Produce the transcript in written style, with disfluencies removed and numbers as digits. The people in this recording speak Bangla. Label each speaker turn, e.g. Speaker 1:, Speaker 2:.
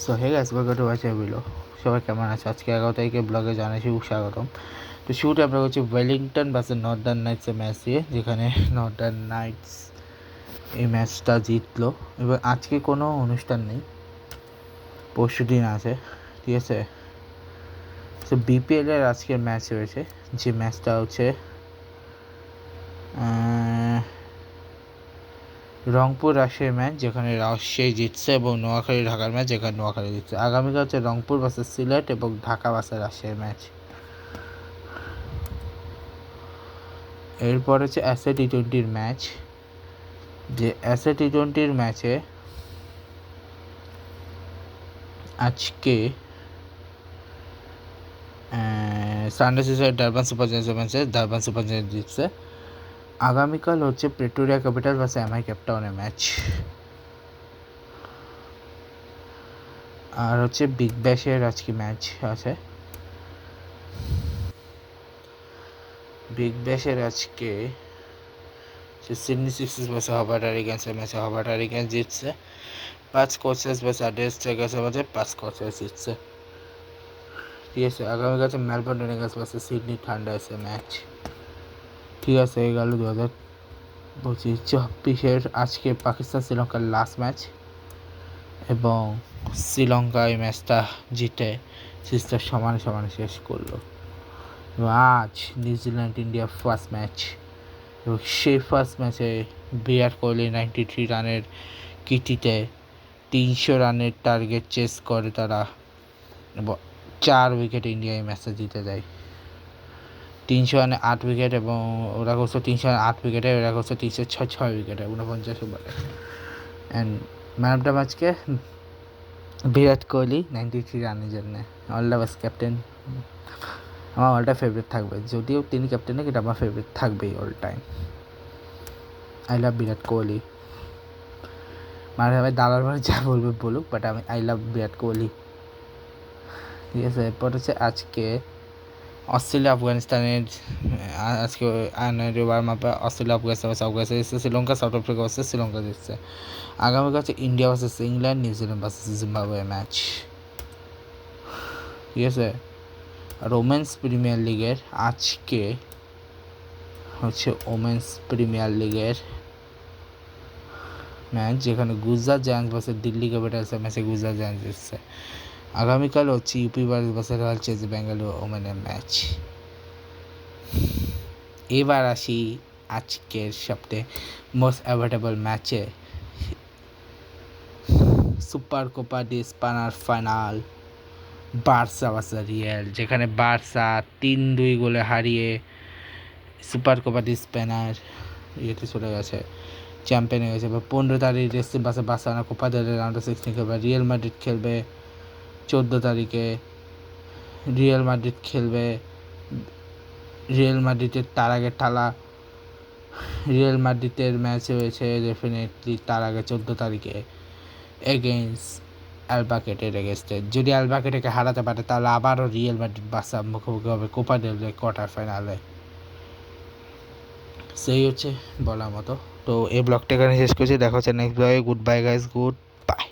Speaker 1: So hey guys, welcome to my channel. সবাই কেমন আছে? আজকে 11 তারিখে ব্লগে জানাচ্ছি স্বাগতম। তো শুরুতে আমরা হচ্ছে ওয়েলিংটন ভার্সেস নর্দার্ন নাইটসের ম্যাচ দিয়ে, যেখানে নর্দার্ন নাইটস এই ম্যাচটা জিতলো। এবার আজকে কোনো অনুষ্ঠান নেই, পরশু দিন আছে, ঠিক আছে। তো বিপিএলের আজকের ম্যাচ রয়েছে, যে ম্যাচটা হচ্ছে রংপুর রাজশাহী ম্যাচ, যেখানে রাজশাহী জিতছে, এবং নোয়াখালী ঢাকার ম্যাচ, যেখানে নোয়াখালী জিতছে। আগামীকাল হচ্ছে রংপুর ভার্সেস সিলেট এবং ঢাকা ভার্সেস রাজশাহী ম্যাচ। এরপর হচ্ছে অ্যাসে টি-20 ম্যাচ, যে অ্যাসে টি-20 ম্যাচে আজকে সানরাইজার্স ডারবান সুপার জায়ান্টসের ম্যাচে ডারবান সুপার জায়ান্টস জিতছে। আগামীকাল হচ্ছে প্রেটোরিয়া ক্যাপিটাল ভার্সেস এমআই কেপটাউনের ম্যাচ। আর হচ্ছে বিগ ব্যাশের আজকে ম্যাচ আছে। বিগ ব্যাশের আজকে সিডনি সিক্সার্স ভার্সেস হাবার্ট হারিকেন্সের ম্যাচে হাবার্ট হারিকেন্স জিতছে। 5 স্কচার্স ভার্সেস অ্যাডিলেড স্ট্রাইকার্সের মাঝে 5 স্কচার্স জিতছে, ঠিক আছে। আগামীকাল আছে মেলবোর্ন রেনেগার্স ভার্সেস সিডনি থান্ডার্সের ম্যাচ, ঠিক আছে। এই গেল 2025-24 আজকে পাকিস্তান শ্রীলঙ্কার লাস্ট ম্যাচ, এবং শ্রীলঙ্কা এই ম্যাচটা জিতে সিরিজটা সমানে সমানে শেষ করলো। এবং আজ নিউজিল্যান্ড ইন্ডিয়া ফার্স্ট ম্যাচ, এবং সেই ফার্স্ট ম্যাচে বিরাট কোহলি 93 রানের কীর্তিতে 300 রানের টার্গেট চেস করে তারা, এবং 4 উইকেট ইন্ডিয়া এই ম্যাচটা জিতে যায়। 300 রানে 8 উইকেট, এবং ওরা করছে 300 রানে 8 উইকেটে, ওরা করছে 306 উইকেটে 49 ওভারে। And man of the ম্যাচকে Virat Kohli 93 রানের জন্য। All the best captain. আমার অল টাইম ফেভারিট থাকবে, যদিও তিনি ক্যাপ্টেন, কিন্তু আমার ফেভারিট থাকবেই all time. I love Virat Kohli. মানে সবাই দালাল মানে যা বলবে বলুক, বাট আমি আই লাভ বিরাট কোহলি, ঠিক আছে। এরপর হচ্ছে আজকে অস্ট্রেলিয়া আফগানিস্তানের আজকে ওয়ার্মআপে অস্ট্রেলিয়া আফগানিস্তান দিচ্ছে, Sri Lanka south Africa versus Sri Lanka দিচ্ছে। আগামীকাল হচ্ছে India versus England, New Zealand versus Zimbabwe match, ঠিক আছে। আর ওমেন্স প্রিমিয়ার লিগের আজকে হচ্ছে ওমেন্স প্রিমিয়ার লিগের ম্যাচ, যেখানে গুজরাট জায়ান্টস ভার্সেস দিল্লি ক্যাপিটালসের ম্যাচে গুজরাট জায়ান্টস জিতছে। আগামীকাল হচ্ছে UP versus Royal Challengers Bengaluru ওমেনের ম্যাচ। এবার আসি আজকের সবচেয়ে মোস্ট অ্যাভয়েডেবল ম্যাচে, Super Copa de España final, Barca versus Real, যেখানে বার্সা 3-2 গোলে হারিয়ে সুপার কোপা ডি স্পেনার ইয়েতে চলে গেছে, চ্যাম্পিয়ন হয়ে গেছে। এবার 15 তারিখ racing versus Barcelona Copa del রে রাউন্ড অফ 16 খেলবে। রিয়াল মাদ্রিদ খেলবে 14 তারিখে। রিয়াল মাদ্রিদের তার আগে টালা রিয়াল মাদ্রিদের ম্যাচ হয়েছে ডেফিনেটলি তার আগে 14 তারিখে এগেইনস্ট অ্যালবাকেটের এগেনস্টে। যদি অ্যালবাকেটেকে হারাতে পারে, তাহলে আবারও রিয়াল মাদ্রিদ বার্সা মুখোমুখি হবে কোপা দেল রে কোয়ার্টার ফাইনালে। সেই হচ্ছে বলার মতো। তো এই ব্লগটা এখানে শেষ করছি, দেখা হচ্ছে নেক্সট ব্লগে। Good bye guys, good bye.